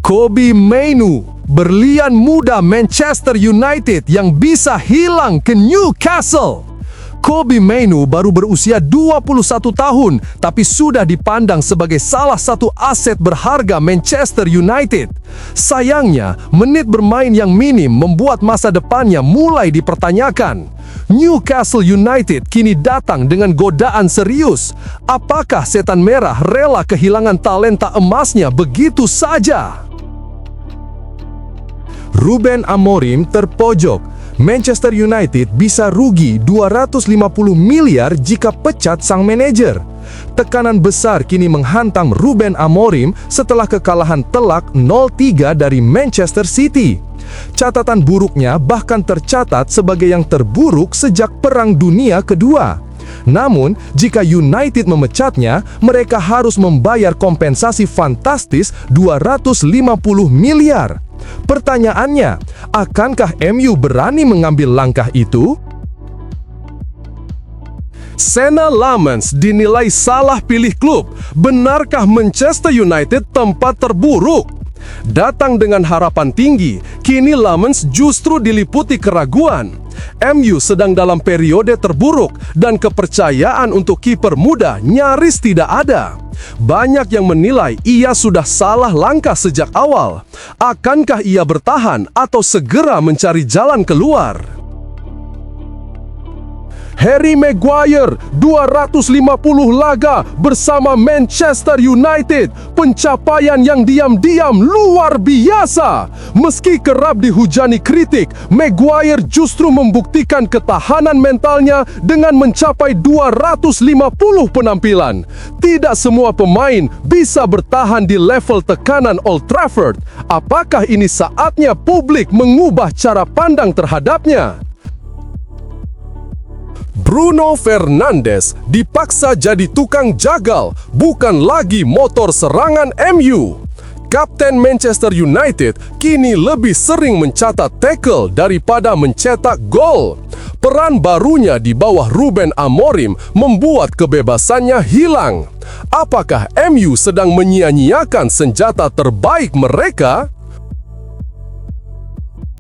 Kobbie Mainoo, berlian muda Manchester United yang bisa hilang ke Newcastle. Kobbie Mainoo baru berusia 21 tahun, tapi sudah dipandang sebagai salah satu aset berharga Manchester United. Sayangnya, menit bermain yang minim membuat masa depannya mulai dipertanyakan. Newcastle United kini datang dengan godaan serius. Apakah setan merah rela kehilangan talenta emasnya begitu saja? Ruben Amorim terpojok. Manchester United bisa rugi 250 miliar jika pecat sang manajer. Tekanan besar kini menghantam Ruben Amorim setelah kekalahan telak 0-3 dari Manchester City. Catatan buruknya bahkan tercatat sebagai yang terburuk sejak Perang Dunia Kedua. Namun, jika United memecatnya, mereka harus membayar kompensasi fantastis 250 miliar. Pertanyaannya, akankah MU berani mengambil langkah itu? Sena Lammens dinilai salah pilih klub. Benarkah Manchester United tempat terburuk? Datang dengan harapan tinggi, kini Lammens justru diliputi keraguan. MU sedang dalam periode terburuk dan kepercayaan untuk kiper muda nyaris tidak ada. Banyak yang menilai ia sudah salah langkah sejak awal. Akankah ia bertahan atau segera mencari jalan keluar? Harry Maguire, 250 laga bersama Manchester United. Pencapaian yang diam-diam luar biasa. Meski kerap dihujani kritik, Maguire justru membuktikan ketahanan mentalnya dengan mencapai 250 penampilan. Tidak semua pemain bisa bertahan di level tekanan Old Trafford. Apakah ini saatnya publik mengubah cara pandang terhadapnya? Bruno Fernandes dipaksa jadi tukang jagal, bukan lagi motor serangan MU. Kapten Manchester United kini lebih sering mencatat tackle daripada mencetak gol. Peran barunya di bawah Ruben Amorim membuat kebebasannya hilang. Apakah MU sedang menyia-nyiakan senjata terbaik mereka?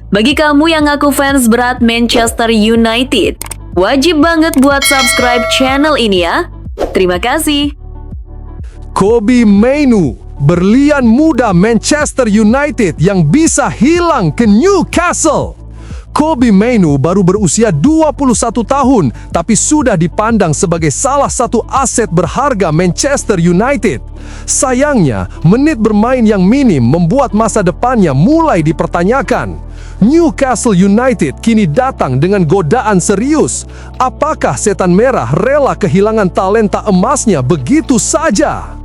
Bagi kamu yang ngaku fans berat Manchester United, wajib banget buat subscribe channel ini ya. Terima kasih. Kobbie Mainoo, berlian muda Manchester United yang bisa hilang ke Newcastle. Kobbie Mainoo baru berusia 21 tahun, tapi sudah dipandang sebagai salah satu aset berharga Manchester United. Sayangnya, menit bermain yang minim membuat masa depannya mulai dipertanyakan. Newcastle United kini datang dengan godaan serius. Apakah setan merah rela kehilangan talenta emasnya begitu saja?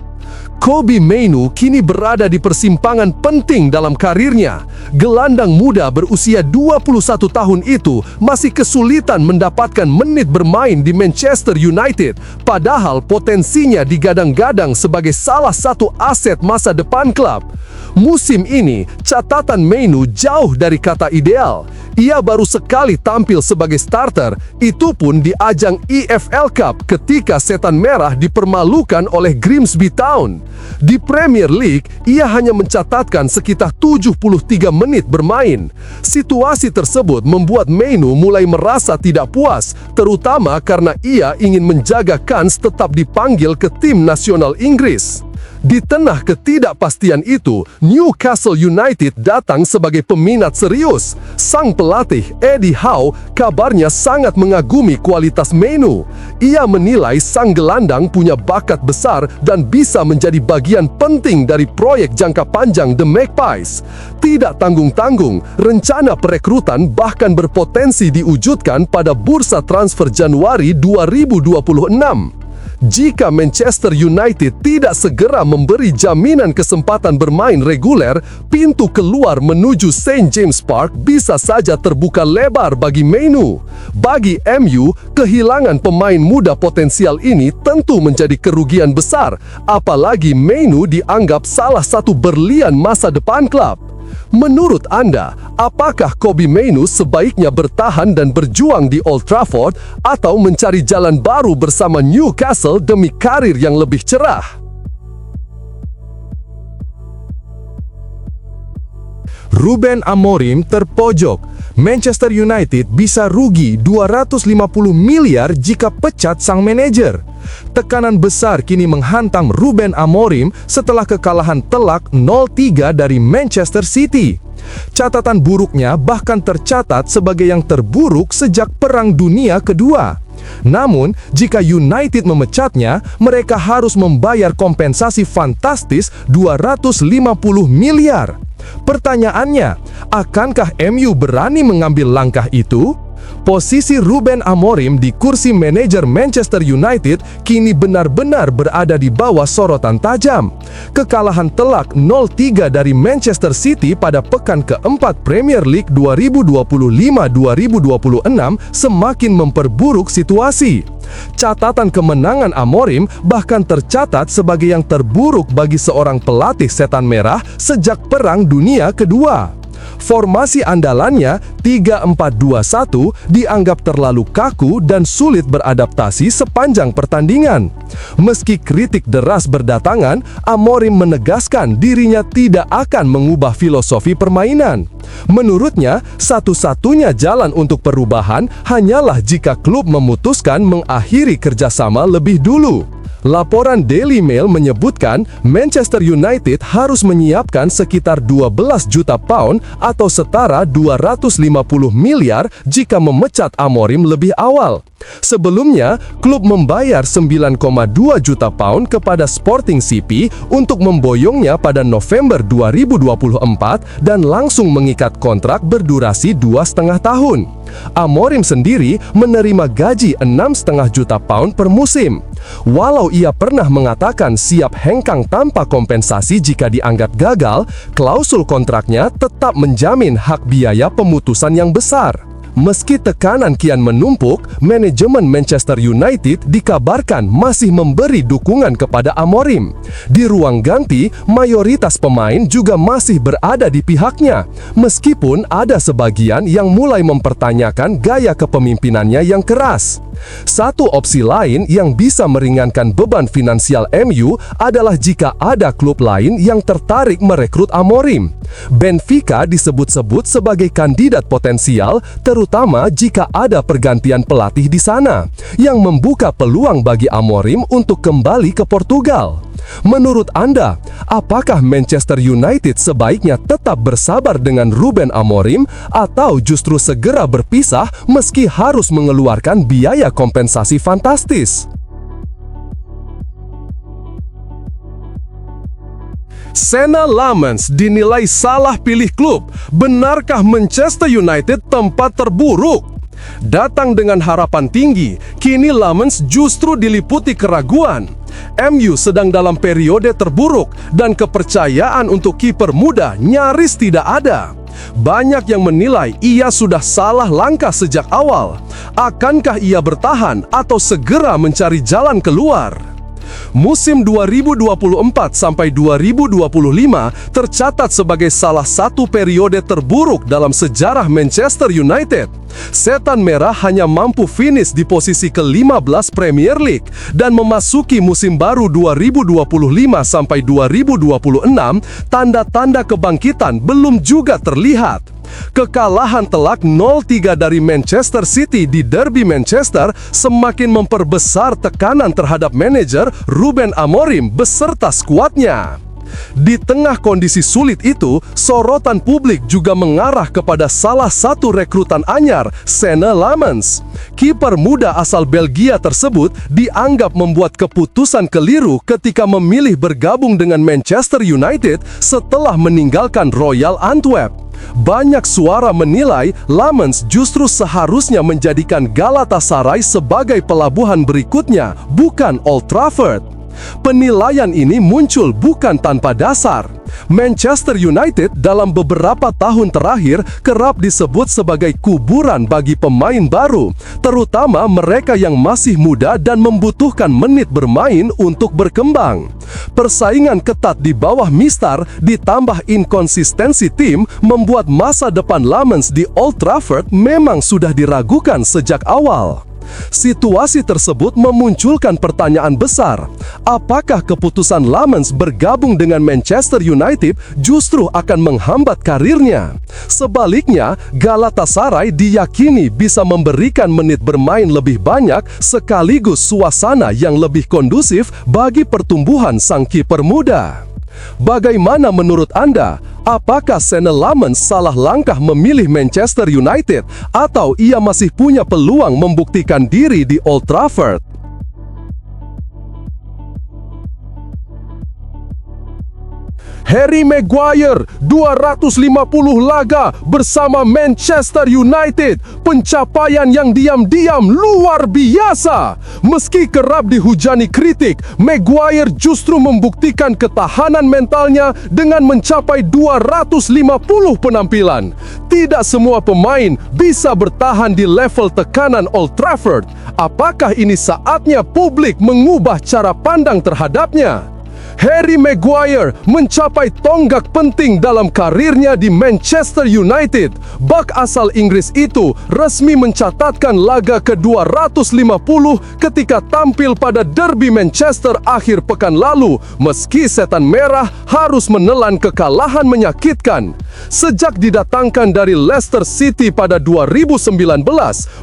Kobbie Mainoo kini berada di persimpangan penting dalam karirnya. Gelandang muda berusia 21 tahun itu masih kesulitan mendapatkan menit bermain di Manchester United, padahal potensinya digadang-gadang sebagai salah satu aset masa depan klub. Musim ini, catatan Mainoo jauh dari kata ideal. Ia baru sekali tampil sebagai starter, itu pun di ajang EFL Cup ketika setan merah dipermalukan oleh Grimsby Town. Di Premier League, ia hanya mencatatkan sekitar 73 menit bermain. Situasi tersebut membuat Mainoo mulai merasa tidak puas, terutama karena ia ingin menjaga kans tetap dipanggil ke tim nasional Inggris. Di tengah ketidakpastian itu, Newcastle United datang sebagai peminat serius. Sang pelatih, Eddie Howe, kabarnya sangat mengagumi kualitas Mainoo. Ia menilai sang gelandang punya bakat besar dan bisa menjadi bagian penting dari proyek jangka panjang The Magpies. Tidak tanggung-tanggung, rencana perekrutan bahkan berpotensi diwujudkan pada bursa transfer Januari 2026. Jika Manchester United tidak segera memberi jaminan kesempatan bermain reguler, pintu keluar menuju St. James Park bisa saja terbuka lebar bagi Mainoo. Bagi MU, kehilangan pemain muda potensial ini tentu menjadi kerugian besar, apalagi Mainoo dianggap salah satu berlian masa depan klub. Menurut Anda, apakah Kobbie Mainoo sebaiknya bertahan dan berjuang di Old Trafford atau mencari jalan baru bersama Newcastle demi karir yang lebih cerah? Ruben Amorim terpojok. Manchester United bisa rugi 250 miliar jika pecat sang manajer. Tekanan besar kini menghantam Ruben Amorim setelah kekalahan telak 0-3 dari Manchester City. Catatan buruknya bahkan tercatat sebagai yang terburuk sejak Perang Dunia Kedua. Namun, jika United memecatnya, mereka harus membayar kompensasi fantastis 250 miliar. Pertanyaannya, akankah MU berani mengambil langkah itu? Posisi Ruben Amorim di kursi manajer Manchester United kini benar-benar berada di bawah sorotan tajam. Kekalahan telak 0-3 dari Manchester City pada pekan keempat Premier League 2025-2026 semakin memperburuk situasi. Catatan kemenangan Amorim bahkan tercatat sebagai yang terburuk bagi seorang pelatih setan merah sejak Perang Dunia Kedua. Formasi andalannya 3-4-2-1 dianggap terlalu kaku dan sulit beradaptasi sepanjang pertandingan. Meski kritik deras berdatangan, Amorim menegaskan dirinya tidak akan mengubah filosofi permainan. Menurutnya, satu-satunya jalan untuk perubahan hanyalah jika klub memutuskan mengakhiri kerjasama lebih dulu. Laporan Daily Mail menyebutkan Manchester United harus menyiapkan sekitar 12 juta pound atau setara 250 miliar jika memecat Amorim lebih awal. Sebelumnya, klub membayar 9,2 juta pound kepada Sporting CP untuk memboyongnya pada November 2024 dan langsung mengikat kontrak berdurasi 2,5 tahun. Amorim sendiri menerima gaji 6,5 juta pound per musim. Walau ia pernah mengatakan siap hengkang tanpa kompensasi jika dianggap gagal, klausul kontraknya tetap menjamin hak biaya pemutusan yang besar. Meski tekanan kian menumpuk, manajemen Manchester United dikabarkan masih memberi dukungan kepada Amorim. Di ruang ganti, mayoritas pemain juga masih berada di pihaknya, meskipun ada sebagian yang mulai mempertanyakan gaya kepemimpinannya yang keras. Satu opsi lain yang bisa meringankan beban finansial MU adalah jika ada klub lain yang tertarik merekrut Amorim. Benfica disebut-sebut sebagai kandidat potensial, terutama jika ada pergantian pelatih di sana, yang membuka peluang bagi Amorim untuk kembali ke Portugal. Menurut Anda, apakah Manchester United sebaiknya tetap bersabar dengan Ruben Amorim atau justru segera berpisah meski harus mengeluarkan biaya kompensasi fantastis? Sena Lammens dinilai salah pilih klub. Benarkah Manchester United tempat terburuk? Datang dengan harapan tinggi, kini Lammens justru diliputi keraguan. MU sedang dalam periode terburuk dan kepercayaan untuk kiper muda nyaris tidak ada. Banyak yang menilai ia sudah salah langkah sejak awal. Akankah ia bertahan atau segera mencari jalan keluar? Musim 2024 sampai 2025 tercatat sebagai salah satu periode terburuk dalam sejarah Manchester United. Setan Merah hanya mampu finish di posisi ke-15 Premier League dan memasuki musim baru 2025 sampai 2026, tanda-tanda kebangkitan belum juga terlihat. Kekalahan telak 0-3 dari Manchester City di Derby Manchester semakin memperbesar tekanan terhadap manajer Ruben Amorim beserta skuadnya. Di tengah kondisi sulit itu, sorotan publik juga mengarah kepada salah satu rekrutan anyar, Sena Lammens. Kiper muda asal Belgia tersebut dianggap membuat keputusan keliru ketika memilih bergabung dengan Manchester United setelah meninggalkan Royal Antwerp. Banyak suara menilai Lammens justru seharusnya menjadikan Galatasaray sebagai pelabuhan berikutnya, bukan Old Trafford. Penilaian ini muncul bukan tanpa dasar. Manchester United dalam beberapa tahun terakhir kerap disebut sebagai kuburan bagi pemain baru, terutama mereka yang masih muda dan membutuhkan menit bermain untuk berkembang. Persaingan ketat di bawah mistar ditambah inkonsistensi tim membuat masa depan Lammens di Old Trafford memang sudah diragukan sejak awal. Situasi tersebut memunculkan pertanyaan besar. Apakah keputusan Lamens bergabung dengan Manchester United justru akan menghambat karirnya? Sebaliknya, Galatasaray diyakini bisa memberikan menit bermain lebih banyak sekaligus suasana yang lebih kondusif bagi pertumbuhan sang kiper muda. Bagaimana menurut Anda? Apakah Senne Lammens salah langkah memilih Manchester United atau ia masih punya peluang membuktikan diri di Old Trafford? Harry Maguire, 250 laga bersama Manchester United. Pencapaian yang diam-diam luar biasa. Meski kerap dihujani kritik, Maguire justru membuktikan ketahanan mentalnya dengan mencapai 250 penampilan. Tidak semua pemain bisa bertahan di level tekanan Old Trafford. Apakah ini saatnya publik mengubah cara pandang terhadapnya? Harry Maguire mencapai tonggak penting dalam karirnya di Manchester United. Bek asal Inggris itu resmi mencatatkan laga ke-250 ketika tampil pada derby Manchester akhir pekan lalu, meski Setan Merah harus menelan kekalahan menyakitkan. Sejak didatangkan dari Leicester City pada 2019,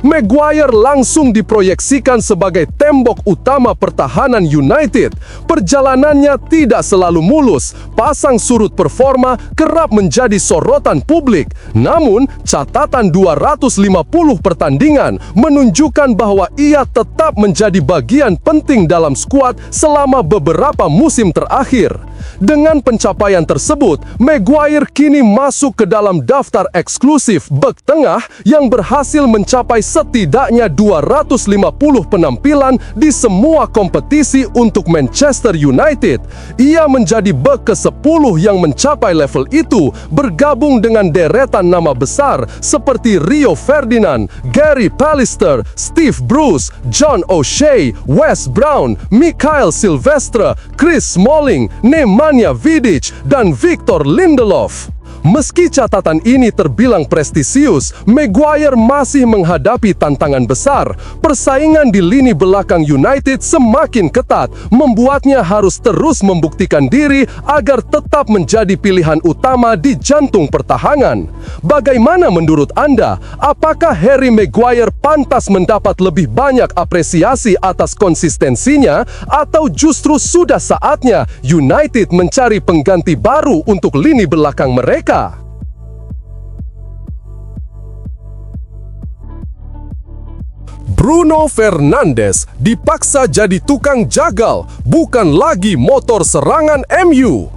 Maguire langsung diproyeksikan sebagai tembok utama pertahanan United. Perjalanannya tidak selalu mulus, pasang surut performa kerap menjadi sorotan publik. Namun, catatan 250 pertandingan menunjukkan bahwa ia tetap menjadi bagian penting dalam skuad selama beberapa musim terakhir. Dengan pencapaian tersebut, Maguire kini masuk ke dalam daftar eksklusif bek tengah yang berhasil mencapai setidaknya 250 penampilan di semua kompetisi untuk Manchester United. Ia menjadi bek ke-10 yang mencapai level itu, bergabung dengan deretan nama besar seperti Rio Ferdinand, Gary Pallister, Steve Bruce, John O'Shea, Wes Brown, Mikael Silvestre, Chris Smalling, Nemanja Vidic, dan Victor Lindelof. Meski catatan ini terbilang prestisius, Maguire masih menghadapi tantangan besar. Persaingan di lini belakang United semakin ketat, membuatnya harus terus membuktikan diri agar tetap menjadi pilihan utama di jantung pertahanan. Bagaimana menurut Anda? Apakah Harry Maguire pantas mendapat lebih banyak apresiasi atas konsistensinya, atau justru sudah saatnya United mencari pengganti baru untuk lini belakang mereka? Bruno Fernandes dipaksa jadi tukang jagal, bukan lagi motor serangan MU.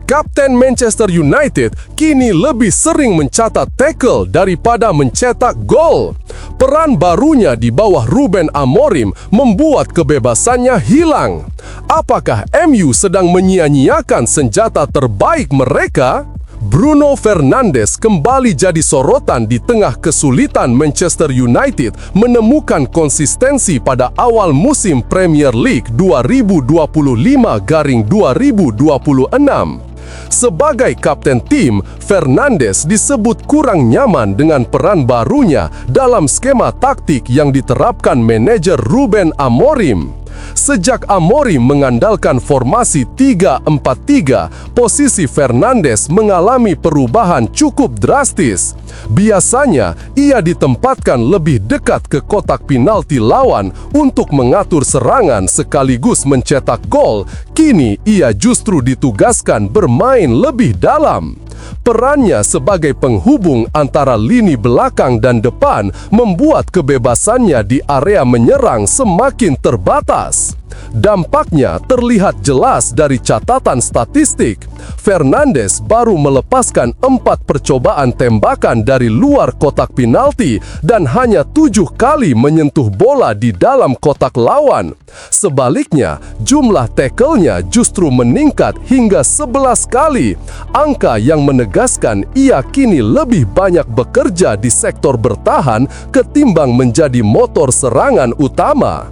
Kapten Manchester United kini lebih sering mencatat tackle daripada mencetak gol. Peran barunya di bawah Ruben Amorim membuat kebebasannya hilang. Apakah MU sedang menyia-nyiakan senjata terbaik mereka? Bruno Fernandes kembali jadi sorotan di tengah kesulitan Manchester United menemukan konsistensi pada awal musim Premier League 2025-2026. Sebagai kapten tim, Fernandes disebut kurang nyaman dengan peran barunya dalam skema taktik yang diterapkan manajer Ruben Amorim. Sejak Amorim mengandalkan formasi 3-4-3, posisi Fernandes mengalami perubahan cukup drastis. Biasanya, ia ditempatkan lebih dekat ke kotak penalti lawan untuk mengatur serangan sekaligus mencetak gol. Kini, ia justru ditugaskan bermain lebih dalam. Perannya sebagai penghubung antara lini belakang dan depan membuat kebebasannya di area menyerang semakin terbatas. Dampaknya terlihat jelas dari catatan statistik. Fernandes baru melepaskan 4 percobaan tembakan dari luar kotak penalti dan hanya 7 kali menyentuh bola di dalam kotak lawan. Sebaliknya, jumlah tackle-nya justru meningkat hingga 11 kali. Angka yang menegaskan ia kini lebih banyak bekerja di sektor bertahan ketimbang menjadi motor serangan utama.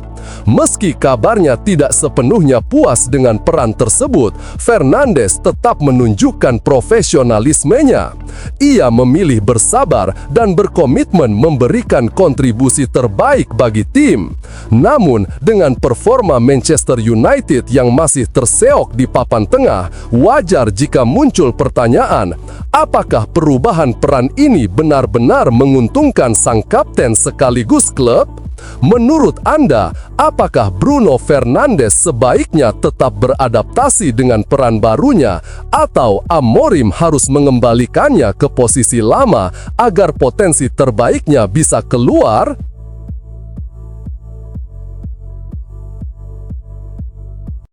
Meski kabarnya tidak sepenuhnya puas dengan peran tersebut, Fernandes tetap menunjukkan profesionalismenya. Ia memilih bersabar dan berkomitmen memberikan kontribusi terbaik bagi tim. Namun, dengan performa Manchester United yang masih terseok di papan tengah, wajar jika muncul pertanyaan, apakah perubahan peran ini benar-benar menguntungkan sang kapten sekaligus klub? Menurut Anda, apakah Bruno Fernandes sebaiknya tetap beradaptasi dengan peran barunya atau Amorim harus mengembalikannya ke posisi lama agar potensi terbaiknya bisa keluar?